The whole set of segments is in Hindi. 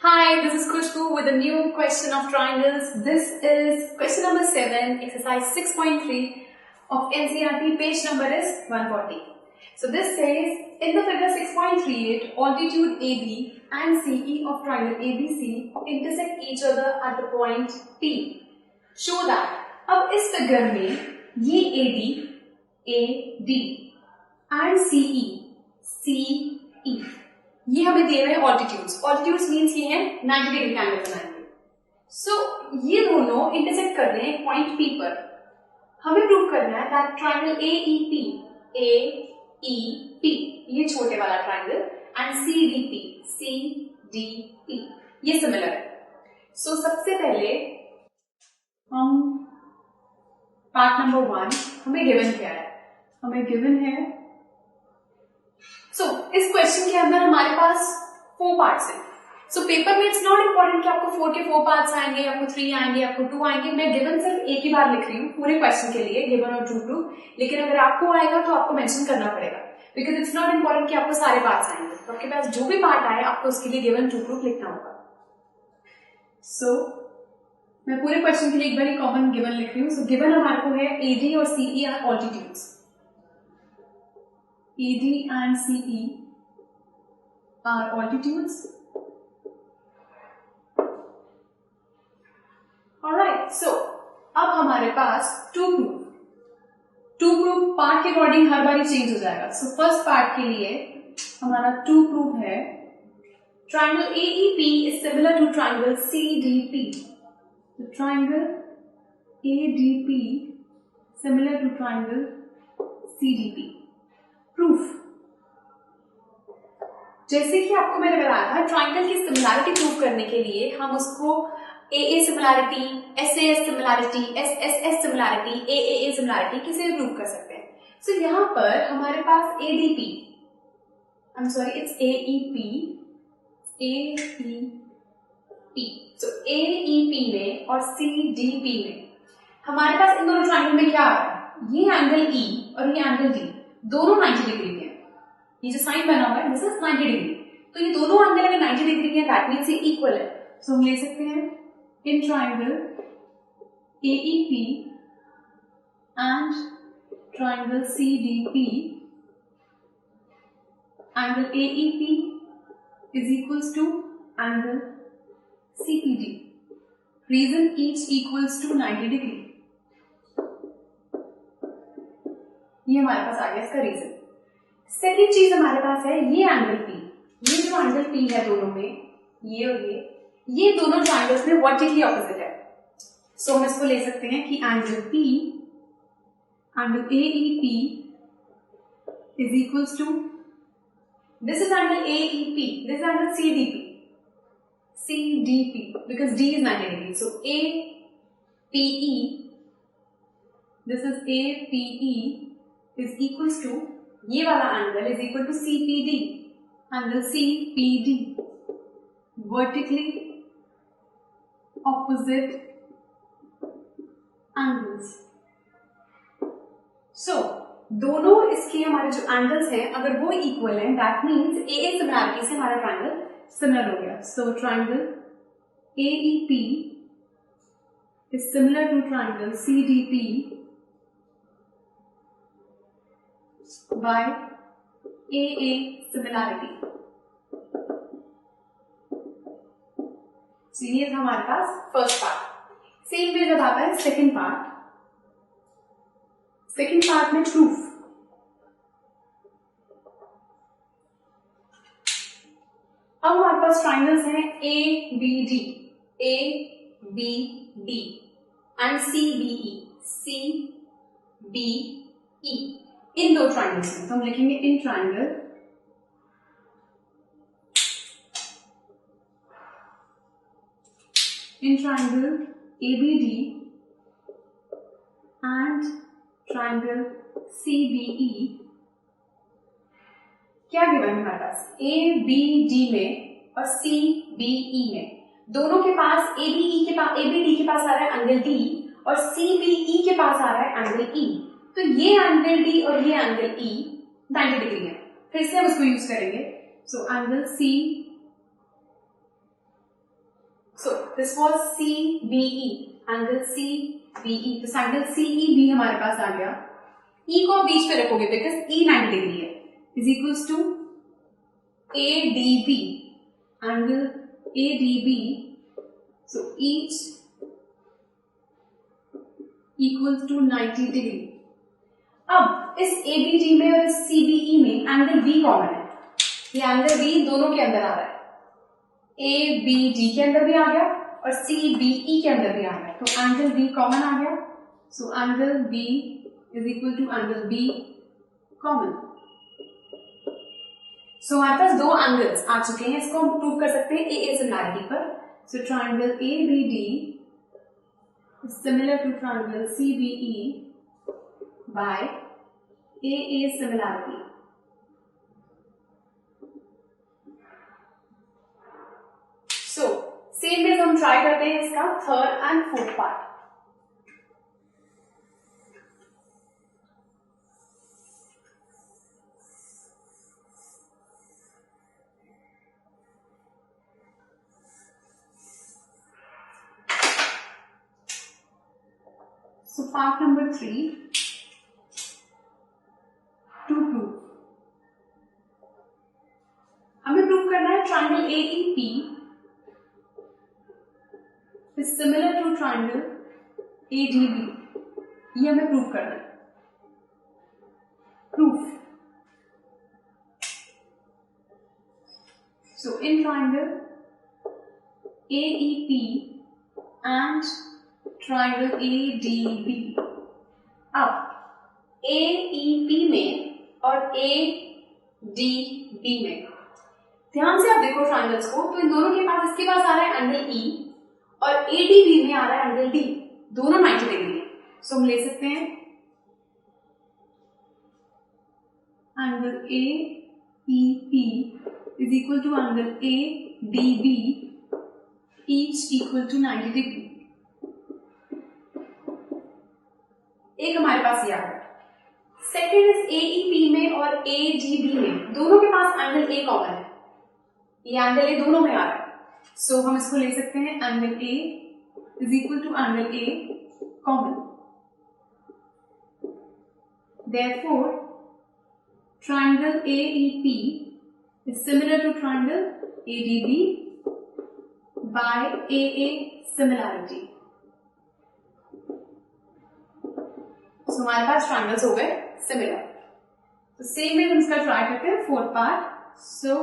Hi, this is Khushbu with a new question of triangles. This is question number 7, exercise 6.3 of NCERT. Page number is 140. So this says, in the figure 6.38, altitude AB and CE of triangle ABC intersect each other at the point P. Show that. अब इस फिगर में ये AD and CE ये हमें दे रहे हैं ऑल्टीट्यूड्स. ऑल्टीट्यूड्स मीन्स ये है 90 डिग्री एंगल बनाएंगे. सो ये दोनों इंटरसेक्ट कर रहे हैं पॉइंट P पर. हमें प्रूव करना है दैट ट्रायंगल AEP ये छोटे वाला ट्रायंगल एंड CDP ये सिमिलर है. सो सबसे पहले हम पार्ट नंबर 1 हमें गिवन क्या है. हमें गिवन है इस क्वेश्चन के अंदर हमारे पास 4 पार्ट्स हैं. पेपर में इट्स नॉट इम्पोर्टेंट कि आपको 4 के 4 पार्ट्स आएंगे, आपको 3 आएंगे, आपको 2 आएंगे. मैं गिवन सिर्फ एक ही बार लिख रही हूँ पूरे क्वेश्चन के लिए, गिवन और ट्रू प्रूफ. लेकिन अगर आपको आएगा तो आपको मेंशन करना पड़ेगा, बिकॉज इट्स नॉट इम्पोर्टेंट कि आपको सारे पार्ट्स आएंगे. तो आपके पास जो भी पार्ट आए आपको उसके लिए गिवन ट्रू प्रूफ लिखना होगा. मैं पूरे क्वेश्चन के लिए एक बार ही कॉमन गिवन लिख रही हूँ. गिवन हमारे को है AD और CE are altitudes. AD and CE are altitudes. Alright, अब हमारे पास टू प्रूफ पार्ट के अकॉर्डिंग हर बार चेंज हो जाएगा. फर्स्ट पार्ट के लिए हमारा टू प्रूफ है triangle AEP is similar to triangle CDP. Triangle ADP similar to triangle CDP. Proof जैसे कि आपको मैंने बताया था, ट्राइंगल की सिमिलैरिटी प्रूव करने के लिए हम उसको AA similarity, SAS similarity, SSS similarity, AAA similarity किसे भी प्रूव कर सकते हैं. यहाँ पर हमारे पास ADP, इट्स AEP में और CDP में हमारे पास इन दोनों ट्राइंगल में क्या आ रहा है. ये एंगल E और ये एंगल D दोनों 90 डिग्री के हैं. ये जो साइन बना हुआ है दिस इज 90 डिग्री. तो ये दोनों एंगल अगर 90 डिग्री के हैं दैट मींस ये इक्वल है. हम ले सकते हैं in triangle AEP and triangle CDP angle AEP is equals to angle CPD. Reason each equals to 90 degree. ये हमारे पास आ गया इसका रीजन. सेकेंड चीज हमारे पास है ये एंगल P. ये जो एंगल P है दोनों में, ये और ये दोनों ट्रायंगल्स में वर्टिकली ऑपोजिट है. हम इसको ले सकते हैं कि angle P, angle AEP is equals to this is angle AEP, this angle CDP because D is 90 degrees. So APE, this is APE is equals to ये वाला angle is equal to CPD. Angle CPD vertically opposite angles. दोनों इसके हमारे जो एंगल्स हैं अगर वो इक्वल हैं दैट मीन्स AA सिमिलैरिटी से हमारा ट्रायंगल सिमिलर हो गया. Triangle AEP is similar to triangle CDP by AA similarity. ये था हमारे पास फर्स्ट पार्ट. सेम वे जब आता है सेकंड पार्ट में प्रूफ. अब हमारे पास ट्राइंगल्स हैं ABD एंड CBE. इन दो ट्राइंगल्स में तो हम लिखेंगे in triangle ABD and triangle CBE. क्या गिवन है हमारे पास ABD में और CBE में. दोनों के पास ABD के पास आ रहा है एंगल D और CBE के पास आ रहा है एंगल E. तो ये एंगल D और ये एंगल E 90 डिग्री है. फिर से हम उसको यूज करेंगे. So angle So this was CBE, angle CBE. तो एंगल CEB हमारे पास आ गया. E को बीच पे रखोगे बिकॉज E 90 डिग्री है. Is equals to ADB, angle ADB. So each equals to 90 degree. अब इस ABD में और इस CBE में एंगल B कॉमन है. ये एंगल B दोनों के अंदर आ रहा है. ABD के अंदर भी आ गया और CBE के अंदर भी आ गया. तो एंगल B कॉमन आ गया. So angle B is equal to angle B common. So हमारे पास दो एंगल्स आ चुके हैं. इसको हम प्रूव कर सकते हैं AA सिमिलैरिटी पर. So triangle ABD is similar to triangle CBE by AA similarity. So same way हम ट्राई करते हैं इसका third and fourth part. So part number 3, to prove. हमें प्रूव करना है triangle AEP is similar to triangle ADB. ये हमें प्रूव करना है. Proof. So in triangle AEP and triangle ADB. अब AEP में और ADB में ध्यान से आप देखो ट्राइंगल्स को, तो इन दोनों के पास इसके पास आ रहा है एंगल E और ADB में आ रहा है एंगल D. दोनों 90 डिग्री है. सो हम ले सकते हैं angle AEP is equal to angle ADB, each equal to 90 degree. एक हमारे पास ये आ गया. सेकेंड इज AEP में और ADB में दोनों के पास एंगल A कॉमन है. ये एंगल A दोनों में आ रहा है. सो हम इसको ले सकते हैं angle A is equal to angle A common. Therefore triangle AEP is similar to triangle ADB by AA similarity. तो हमारे पास ट्राइंगल्स हो गए सिमिलर. तो सेम वे हम इसका ट्राई करते हैं फोर्थ पार्ट. सो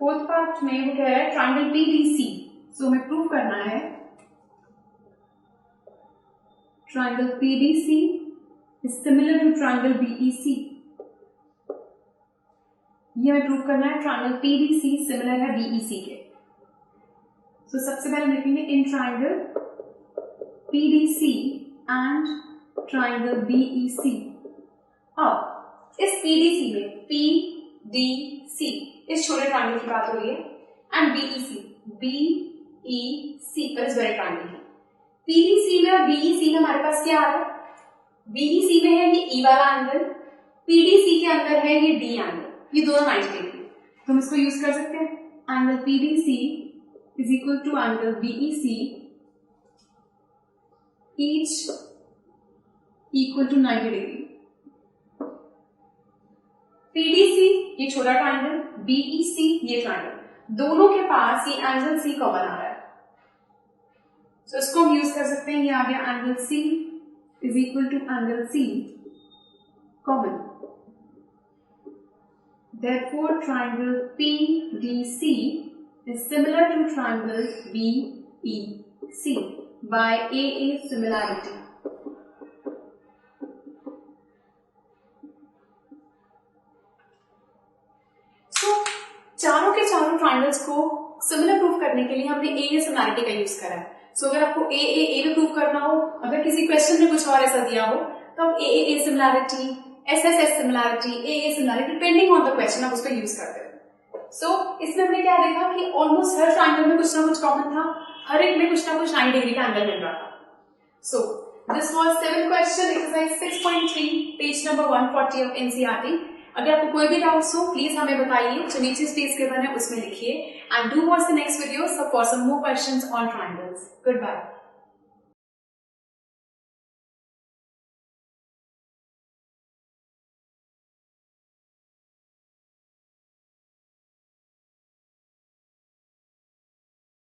फोर्थ पार्ट में वो कह रहा है ट्राइंगल PDC. सो हमें प्रूव करना है triangle PDC is similar to triangle BEC. ये हमें प्रूव करना है ट्राइंगल PDC सिमिलर है BEC के. सो सबसे पहले लिखेंगे in triangle PDC and triangle BEC. अब इस PDC में PDC इस छोटे ट्राइंगल की बात हो रही है एंड BEC पर इस बड़े ट्राइंगल की. PDC में और BEC में हमारे पास क्या आ रहा है? BEC में है ये E वाला एंगल, PDC के अंदर है ये D एंगल. ये दोनों 90 डिग्री. तो हम इसको यूज कर सकते हैं. Angle PDC is equal to angle BEC each equal to 90 degree. PDC ये छोटा ट्राइंगल, BEC ये ट्राइंगल, दोनों के पास ये एंगल C कॉमन आ रहा है. सो इसको हम यूज कर सकते हैं. ये आ गया angle C is equal to angle C common. Therefore triangle PDC is similar to triangle BEC by AA similarity. चारों के चारों ट्राइंगल्स को सिमिलर प्रूफ करने के लिए हमने AA सिमिलैरिटी का यूज करा है. सो अगर आपको AA में प्रूफ करना हो, अगर किसी क्वेश्चन में कुछ और ऐसा दिया हो, तो आप AA similarity, SSS similarity, AA similarity depending on the question आप उसको यूज करते हैं. सो इसमें हमने क्या देखा कि ऑलमोस्ट हर ट्राइंगल में कुछ ना कुछ कॉमन था, हर एक में कुछ ना कुछ 90 डिग्री का एंगल मिल रहा था. So this was 7th question, exercise 6.3, page number 140 of NCERT. अगर आपको कोई भी डाउट्स हो प्लीज हमें बताइए, जो नीचे स्पेस गिवन है उसमें लिखिए, and do watch the next video for some more questions on triangles. Good bye.